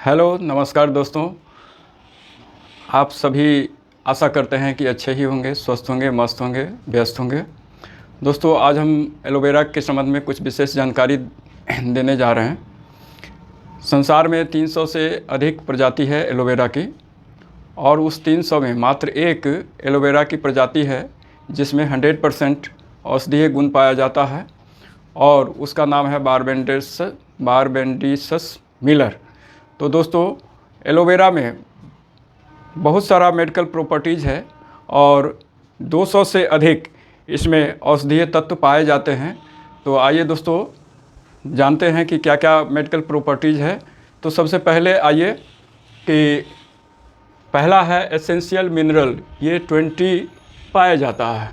Hello नमस्कार दोस्तों, आप सभी आशा करते हैं कि अच्छे ही होंगे, स्वस्थ होंगे, मस्त होंगे, व्यस्त होंगे। दोस्तों आज हम एलोवेरा के संबंध में कुछ विशेष जानकारी देने जा रहे हैं। संसार में 300 से अधिक प्रजाति है एलोवेरा की, और उस 300 में मात्र एक एलोवेरा की प्रजाति है जिसमें 100% औषधीय गुण पाया जाता है, और उसका नाम है बारबेंडिसस मिलर। तो दोस्तों एलोवेरा में बहुत सारा मेडिकल प्रॉपर्टीज़ है और 200 से अधिक इसमें औषधीय तत्व पाए जाते हैं। तो आइए दोस्तों जानते हैं कि क्या क्या मेडिकल प्रॉपर्टीज़ है। तो सबसे पहले आइए कि पहला है एसेंशियल मिनरल, ये 20 पाया जाता है।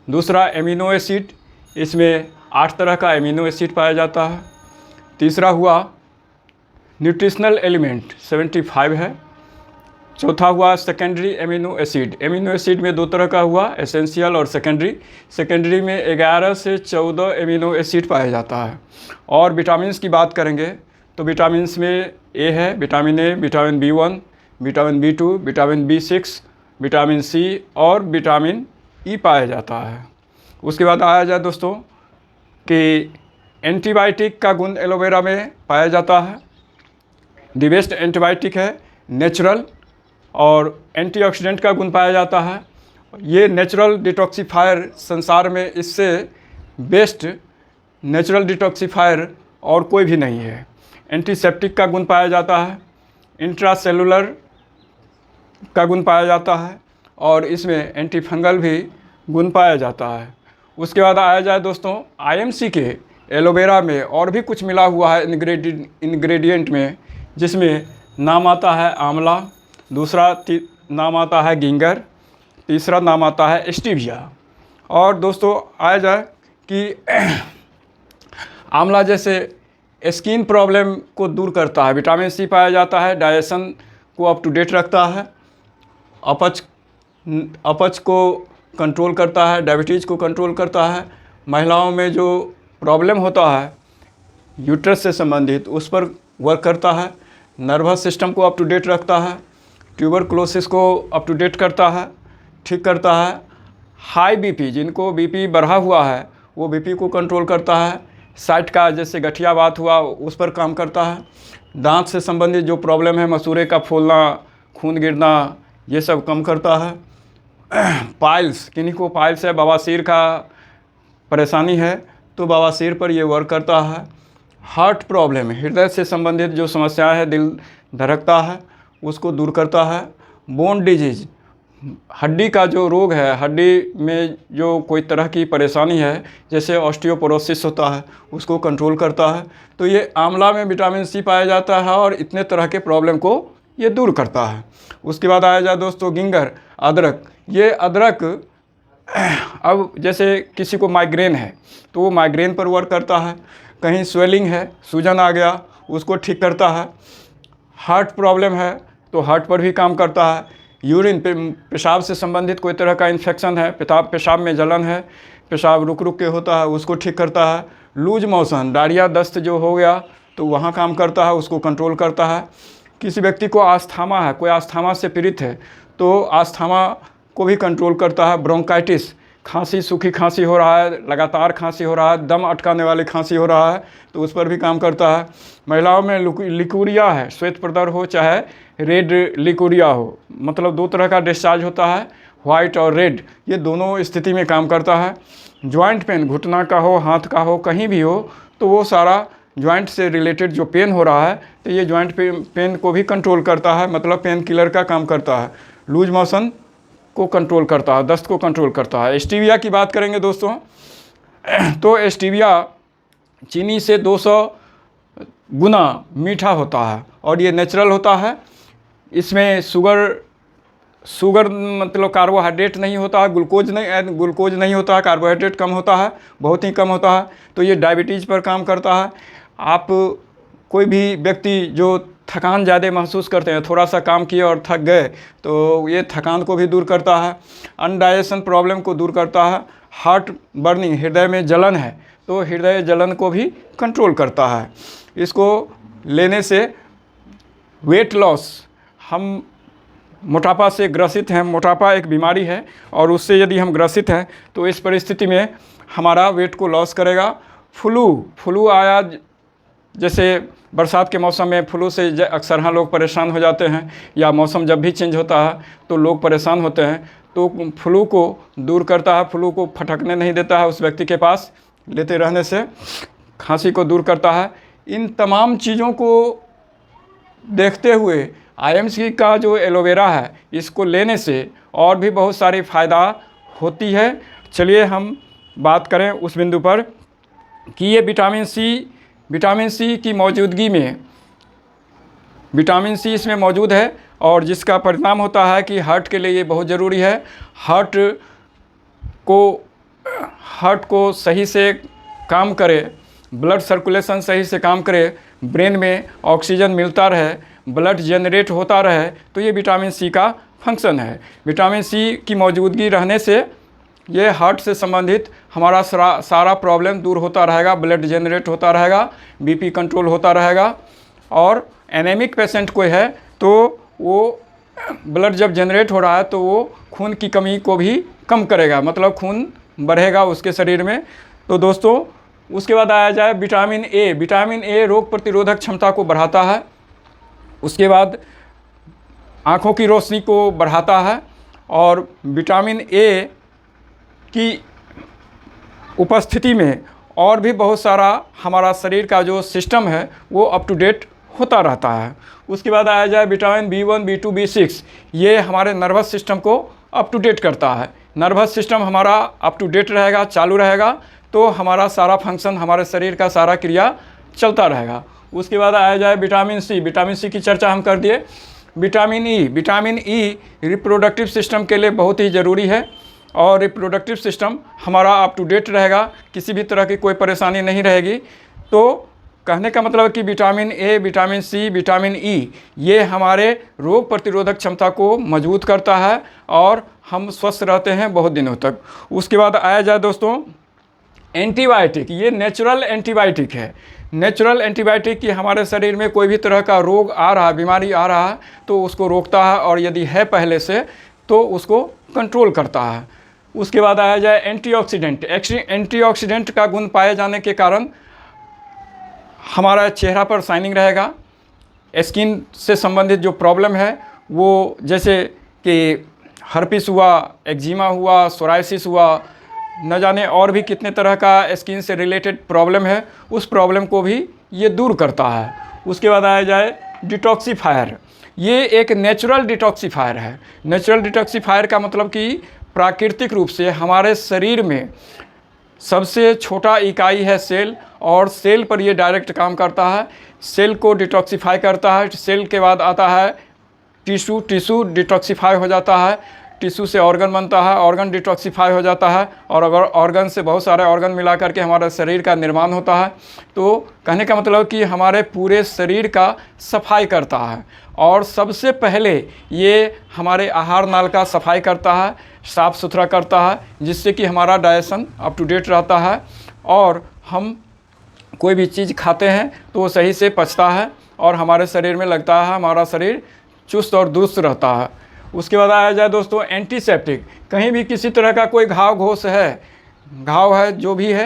दूसरा एमिनो एसिड, इसमें 8 तरह का एमिनो एसिड पाया जाता है। तीसरा हुआ न्यूट्रिशनल एलिमेंट 75 है। चौथा हुआ सेकेंडरी एमिनो एसिड में 2 तरह का हुआ, एसेंशियल और सेकेंडरी में 11 से 14 एमिनो एसिड पाया जाता है। और विटामिन्स की बात करेंगे तो विटामिन्स में ए है, vitamin A, vitamin B1, vitamin B2, vitamin B6, vitamin C और विटामिन E पाया जाता है। उसके बाद आया जाए दोस्तों कि एंटीबायोटिक का गुण एलोवेरा में पाया जाता है। दी बेस्ट एंटीबायोटिक है नेचुरल, और एंटीऑक्सीडेंट का गुण पाया जाता है। ये नेचुरल डिटॉक्सीफायर संसार में इससे बेस्ट नेचुरल डिटॉक्सीफायर और कोई भी नहीं है। एंटीसेप्टिक का गुण पाया जाता है, इंट्रासेलुलर का गुण पाया जाता है, और इसमें एंटी फंगल भी गुण पाया जाता है। उसके बाद आया जाए दोस्तों IMC के एलोवेरा में और भी कुछ मिला हुआ है इंग्रेडिएंट में, जिसमें नाम आता है आंवला, दूसरा नाम आता है गिंगर, तीसरा नाम आता है स्टीविया। और दोस्तों आया जाए कि आंवला जैसे स्किन प्रॉब्लम को दूर करता है, विटामिन C पाया जाता है, डाइजेशन को अप टू डेट रखता है, अपच को कंट्रोल करता है, डायबिटीज़ को कंट्रोल करता है, महिलाओं में जो प्रॉब्लम होता है यूट्रस से संबंधित उस पर वर्क करता है, नर्वस सिस्टम को अप टू डेट रखता है, ट्यूबरकुलोसिस को अप टू डेट करता है, ठीक करता है। हाई BP, जिनको BP बढ़ा हुआ है वो BP को कंट्रोल करता है। साइट का जैसे गठिया बात हुआ उस पर काम करता है। दांत से संबंधित जो प्रॉब्लम है, मसूड़े का फूलना, खून गिरना, ये सब कम करता है। पाइल्स, किन्हीं को पाइल्स है, बवासीर का परेशानी है तो बवासीर पर ये वर्क करता है। हार्ट प्रॉब्लम, हृदय से संबंधित जो समस्या है, दिल धड़कता है, उसको दूर करता है। बोन डिजीज, हड्डी का जो रोग है, हड्डी में जो कोई तरह की परेशानी है जैसे ऑस्टियोपोरोसिस होता है, उसको कंट्रोल करता है। तो ये आंवला में विटामिन C पाया जाता है और इतने तरह के प्रॉब्लम को ये दूर करता है। उसके बाद आया जाए दोस्तों गिंगर, अदरक। ये अदरक अब जैसे किसी को माइग्रेन है तो वो माइग्रेन पर वर्क करता है, कहीं स्वेलिंग है, सूजन आ गया, उसको ठीक करता है। हार्ट प्रॉब्लम है तो हार्ट पर भी काम करता है। यूरिन, पेशाब से संबंधित कोई तरह का इन्फेक्शन है, पेशाब में जलन है, पेशाब रुक रुक के होता है, उसको ठीक करता है। लूज मोशन, डायरिया, दस्त जो हो गया तो वहाँ काम करता है, उसको कंट्रोल करता है। किसी व्यक्ति को आस्थमा है, कोई आस्थमा से पीड़ित है तो आस्थमा को भी कंट्रोल करता है। ब्रोंकाइटिस, खांसी, सूखी खांसी हो रहा है, लगातार खांसी हो रहा है, दम अटकाने वाली खांसी हो रहा है तो उस पर भी काम करता है। महिलाओं में लिकोरिया है, श्वेत प्रदर हो चाहे रेड लिकोरिया हो, मतलब 2 तरह का डिस्चार्ज होता है, वाइट और रेड, ये दोनों स्थिति में काम करता है। जॉइंट पेन, घुटना का हो, हाथ का हो, कहीं भी हो तो वो सारा जॉइंट से रिलेटेड जो पेन हो रहा है तो ये जॉइंट पेन को भी कंट्रोल करता है, मतलब पेन किलर का काम करता है। लूज मोशन को कंट्रोल करता है, दस्त को कंट्रोल करता है। स्टीविया की बात करेंगे दोस्तों तो स्टीविया चीनी से 200 गुना मीठा होता है और ये नेचुरल होता है। इसमें शुगर मतलब कार्बोहाइड्रेट नहीं होता है, ग्लूकोज नहीं होता है, कार्बोहाइड्रेट कम होता है, बहुत ही कम होता है। तो ये डायबिटीज़ पर काम करता है। आप कोई भी व्यक्ति जो थकान ज़्यादा महसूस करते हैं, थोड़ा सा काम किए और थक गए तो ये थकान को भी दूर करता है। अनडाइजेशन प्रॉब्लम को दूर करता है। हार्ट बर्निंग, हृदय में जलन है तो हृदय जलन को भी कंट्रोल करता है। इसको लेने से वेट लॉस, हम मोटापा से ग्रसित हैं, मोटापा एक बीमारी है और उससे यदि हम ग्रसित हैं तो इस परिस्थिति में हमारा वेट को लॉस करेगा। फ्लू आया, जैसे बरसात के मौसम में फ्लू से अक्सर हाँ लोग परेशान हो जाते हैं, या मौसम जब भी चेंज होता है तो लोग परेशान होते हैं, तो फ्लू को दूर करता है, फ्लू को फटकने नहीं देता है उस व्यक्ति के पास लेते रहने से, खांसी को दूर करता है। इन तमाम चीज़ों को देखते हुए IMC का जो एलोवेरा है इसको लेने से और भी बहुत सारी फ़ायदा होती है। चलिए हम बात करें उस बिंदु पर कि ये विटामिन सी की मौजूदगी में, विटामिन सी इसमें मौजूद है और जिसका परिणाम होता है कि हार्ट के लिए ये बहुत ज़रूरी है। हार्ट को सही से काम करे, ब्लड सर्कुलेशन सही से काम करे, ब्रेन में ऑक्सीजन मिलता रहे, ब्लड जनरेट होता रहे, तो ये विटामिन सी का फंक्शन है। विटामिन सी की मौजूदगी रहने से ये हार्ट से संबंधित हमारा सारा प्रॉब्लम दूर होता रहेगा, ब्लड जनरेट होता रहेगा, BP कंट्रोल होता रहेगा। और एनेमिक पेशेंट कोई है तो वो ब्लड जब जनरेट हो रहा है तो वो खून की कमी को भी कम करेगा, मतलब खून बढ़ेगा उसके शरीर में। तो दोस्तों उसके बाद आया जाए विटामिन ए। विटामिन ए रोग प्रतिरोधक क्षमता को बढ़ाता है, उसके बाद आँखों की रोशनी को बढ़ाता है, और विटामिन ए की उपस्थिति में और भी बहुत सारा हमारा शरीर का जो सिस्टम है वो अप टू डेट होता रहता है। उसके बाद आया जाए विटामिन B1, B2, B6, ये हमारे नर्वस सिस्टम को अप टू डेट करता है। नर्वस सिस्टम हमारा अप टू डेट रहेगा, चालू रहेगा, तो हमारा सारा फंक्शन, हमारे शरीर का सारा क्रिया चलता रहेगा। उसके बाद आया जाए विटामिन सी। विटामिन सी की चर्चा हम कर दिए। विटामिन ई रिप्रोडक्टिव सिस्टम के लिए बहुत ही ज़रूरी है, और रिप्रोडक्टिव सिस्टम हमारा अप टू डेट रहेगा, किसी भी तरह की कोई परेशानी नहीं रहेगी। तो कहने का मतलब कि vitamin A, vitamin C, vitamin E ये हमारे रोग प्रतिरोधक क्षमता को मजबूत करता है और हम स्वस्थ रहते हैं बहुत दिनों तक। उसके बाद आया जाए दोस्तों एंटीबायोटिक। ये नेचुरल एंटीबायोटिक है। नेचुरल एंटीबायोटिक कि हमारे शरीर में कोई भी तरह का रोग आ रहा है, बीमारी आ रहा है, तो उसको रोकता है, और यदि है पहले से तो उसको कंट्रोल करता है। उसके बाद आया जाए एंटीऑक्सीडेंट। एंटीऑक्सीडेंट का गुण पाए जाने के कारण हमारा चेहरा पर शाइनिंग रहेगा, स्किन से संबंधित जो प्रॉब्लम है वो, जैसे कि हर्पिस हुआ, एक्जिमा हुआ, सोराइसिस हुआ, न जाने और भी कितने तरह का स्किन से रिलेटेड प्रॉब्लम है, उस प्रॉब्लम को भी ये दूर करता है। उसके बाद आया जाए डिटॉक्सीफायर। ये एक नेचुरल डिटॉक्सीफायर है। नेचुरल डिटॉक्सीफायर का मतलब कि प्राकृतिक रूप से हमारे शरीर में सबसे छोटा इकाई है सेल, और सेल पर ये डायरेक्ट काम करता है, सेल को डिटॉक्सीफाई करता है। सेल के बाद आता है टिश्यू, टिश्यू डिटॉक्सीफाई हो जाता है, टिश्यू से ऑर्गन बनता है, ऑर्गन डिटॉक्सीफाई हो जाता है, और अगर ऑर्गन से बहुत सारे ऑर्गन मिला करके हमारे शरीर का निर्माण होता है। तो कहने का मतलब कि हमारे पूरे शरीर का सफाई करता है, और सबसे पहले ये हमारे आहार नाल का सफाई करता है, साफ़ सुथरा करता है, जिससे कि हमारा डाइजेशन अप टू डेट रहता है, और हम कोई भी चीज़ खाते हैं तो वो सही से पचता है और हमारे शरीर में लगता है, हमारा शरीर चुस्त और दुरुस्त रहता है। उसके बाद आया जाए दोस्तों एंटीसेप्टिक। कहीं भी किसी तरह का कोई घाव है जो भी है,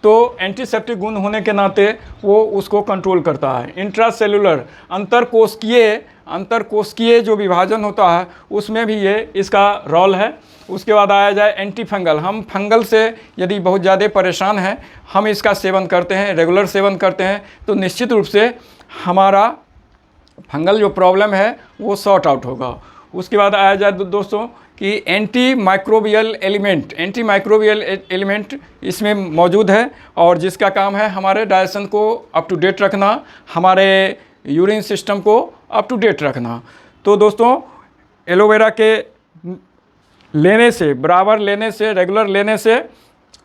तो एंटीसेप्टिक गुण होने के नाते वो उसको कंट्रोल करता है। इंट्रासेलुलर, अंतरकोशिकीय जो विभाजन होता है उसमें भी ये इसका रोल है। उसके बाद आया जाए एंटी फंगल। हम फंगल से यदि बहुत ज़्यादा परेशान हैं, हम इसका सेवन करते हैं, रेगुलर सेवन करते हैं, तो निश्चित रूप से हमारा फंगल जो प्रॉब्लम है वो सॉर्ट आउट होगा। उसके बाद आया जाए दोस्तों कि एंटी माइक्रोबियल एलिमेंट इसमें मौजूद है, और जिसका काम है हमारे डाइजेशन को अप टू डेट रखना, हमारे यूरिन सिस्टम को अप टू डेट रखना। तो दोस्तों एलोवेरा के लेने से, बराबर लेने से, रेगुलर लेने से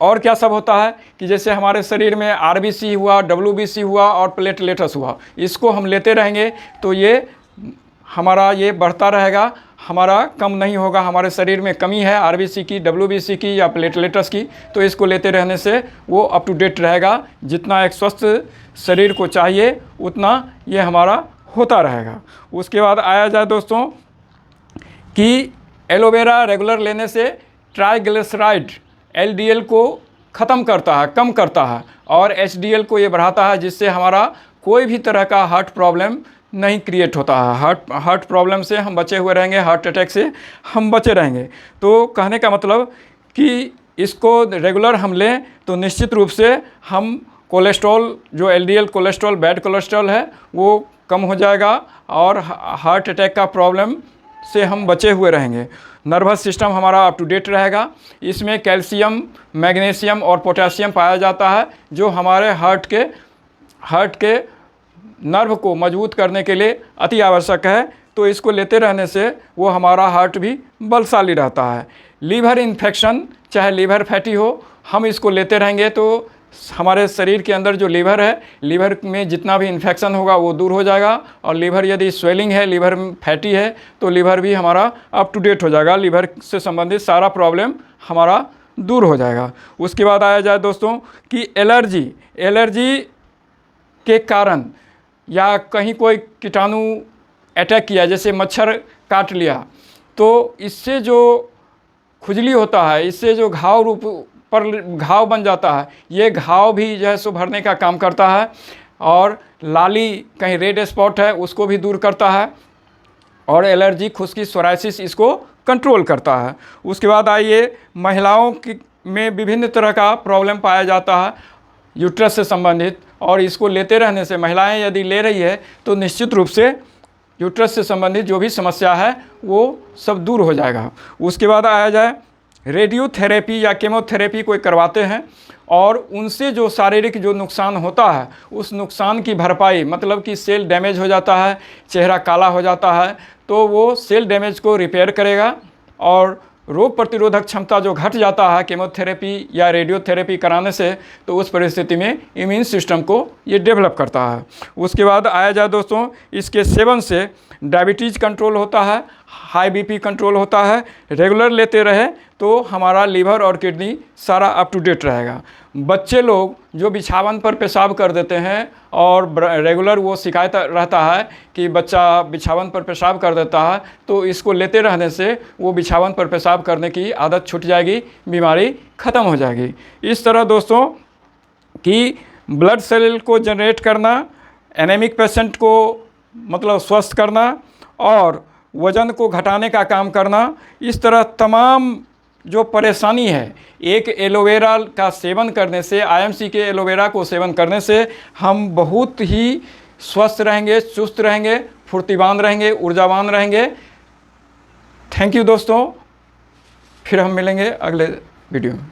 और क्या सब होता है कि जैसे हमारे शरीर में RBC हुआ, WBC हुआ और प्लेटलेट्स हुआ, इसको हम लेते रहेंगे तो ये हमारा ये बढ़ता रहेगा, हमारा कम नहीं होगा। हमारे शरीर में कमी है RBC की, WBC की या प्लेटलेट्स की, तो इसको लेते रहने से वो अप टू डेट रहेगा। जितना एक स्वस्थ शरीर को चाहिए उतना ये हमारा होता रहेगा। उसके बाद आया जाए दोस्तों कि एलोवेरा रेगुलर लेने से ट्राइग्लिसराइड LDL को ख़त्म करता है, कम करता है, और HDL को ये बढ़ाता है, जिससे हमारा कोई भी तरह का हार्ट प्रॉब्लम नहीं क्रिएट होता है। हार्ट प्रॉब्लम से हम बचे हुए रहेंगे, हार्ट अटैक से हम बचे रहेंगे। तो कहने का मतलब कि इसको रेगुलर हम लें तो निश्चित रूप से हम कोलेस्ट्रॉल, जो LDL कोलेस्ट्रॉल, बैड कोलेस्ट्रॉल है, वो कम हो जाएगा और हार्ट अटैक का प्रॉब्लम से हम बचे हुए रहेंगे। नर्वस सिस्टम हमारा अप टू डेट रहेगा। इसमें कैल्शियम, मैग्नीशियम और पोटेशियम पाया जाता है, जो हमारे हार्ट के नर्व को मजबूत करने के लिए अति आवश्यक है। तो इसको लेते रहने से वो हमारा हार्ट भी बलशाली रहता है। लीवर इन्फेक्शन, चाहे लीवर फैटी हो, हम इसको लेते रहेंगे तो हमारे शरीर के अंदर जो लीवर है, लीवर में जितना भी इन्फेक्शन होगा वो दूर हो जाएगा। और लीवर यदि स्वेलिंग है, लीवर फैटी है, तो लीवर भी हमारा अप टू डेट हो जाएगा। लीवर से संबंधित सारा प्रॉब्लम हमारा दूर हो जाएगा। उसके बाद आया जाए दोस्तों कि एलर्जी के कारण या कहीं कोई कीटाणु अटैक किया, जैसे मच्छर काट लिया, तो इससे जो खुजली होता है, इससे जो घाव रूप पर घाव बन जाता है, ये घाव भी जो है सो भरने का काम करता है। और लाली, कहीं रेड स्पॉट है, उसको भी दूर करता है। और एलर्जी, खुश्की, सोराइसिस, इसको कंट्रोल करता है। उसके बाद आइए, महिलाओं में विभिन्न तरह का प्रॉब्लम पाया जाता है यूट्रस से संबंधित, और इसको लेते रहने से, महिलाएं यदि ले रही है तो निश्चित रूप से यूट्रस से संबंधित जो भी समस्या है वो सब दूर हो जाएगा। उसके बाद आया जाए, रेडियोथेरेपी या केमोथेरेपी कोई करवाते हैं, और उनसे जो शारीरिक जो नुकसान होता है, उस नुकसान की भरपाई, मतलब कि सेल डैमेज हो जाता है, चेहरा काला हो जाता है, तो वो सेल डैमेज को रिपेयर करेगा। और रोग प्रतिरोधक क्षमता जो घट जाता है केमोथेरेपी या रेडियोथेरेपी कराने से, तो उस परिस्थिति में इम्यून सिस्टम को ये डेवलप करता है। उसके बाद आया जाए दोस्तों, इसके सेवन से डायबिटीज़ कंट्रोल होता है, हाई BP कंट्रोल होता है। रेगुलर लेते रहे तो हमारा लीवर और किडनी सारा अप टू डेट रहेगा। बच्चे लोग जो बिछावन पर पेशाब कर देते हैं, और रेगुलर वो शिकायत रहता है कि बच्चा बिछावन पर पेशाब कर देता है, तो इसको लेते रहने से वो बिछावन पर पेशाब करने की आदत छूट जाएगी, बीमारी ख़त्म हो जाएगी। इस तरह दोस्तों कि ब्लड सेल को जनरेट करना, एनीमिक पेशेंट को मतलब स्वस्थ करना, और वज़न को घटाने का काम करना, इस तरह तमाम जो परेशानी है, एक एलोवेरा का सेवन करने से, IMC के एलोवेरा को सेवन करने से हम बहुत ही स्वस्थ रहेंगे, चुस्त रहेंगे, फुर्तीवान रहेंगे, ऊर्जावान रहेंगे। थैंक यू दोस्तों, फिर हम मिलेंगे अगले वीडियो में।